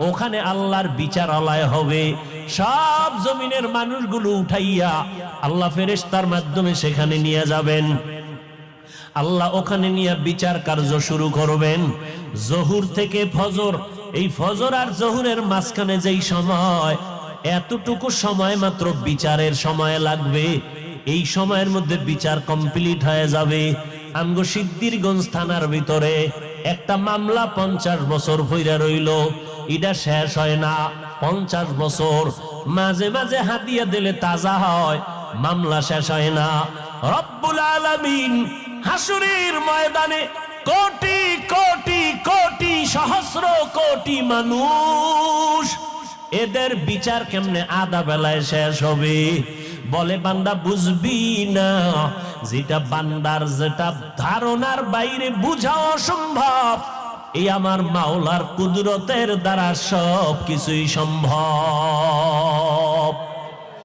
ওখানে আল্লাহর বিচারালয় হবে। সব জমিনের মানুষগুলো উঠাইয়া আল্লাহ ফেরেশতার মাধ্যমে সেখানে নিয়ে যাবেন। আল্লাহ ওখানে নিয়ে বিচার কার্য শুরু করবেন। জহুর থেকে ফজর, এই ফজর আর জহুরের মাঝখানে যেই সময়, এতটুকু সময় মাত্র বিচারের সময় লাগবে। এই সময়ের মধ্যে বিচার কমপ্লিট হয়ে যাবে। আমগো সিদ্ধিরগঞ্জ থানার ভিতরে একটা মামলা 50 বছর হইরা রইল, এটা শেষ হয় না। 50 বছর মাঝে মাঝে হাতিয়া দিলে তাজা হয়, মামলা শেষ হয় না। রব্বুল আলামিন হাসরের ময়দানে কোটি কোটি কোটি সহস্র কোটি মানুষ, এদের বিচার কেমনে আধা বেলায় শেষ হবে? বলে বান্দা বুঝবি না, যেটা বান্দার যেটা ধারণার বাইরে বুঝা অসম্ভব, এই আমার মাওলার কুদরতের দ্বারা সব কিছুই সম্ভব।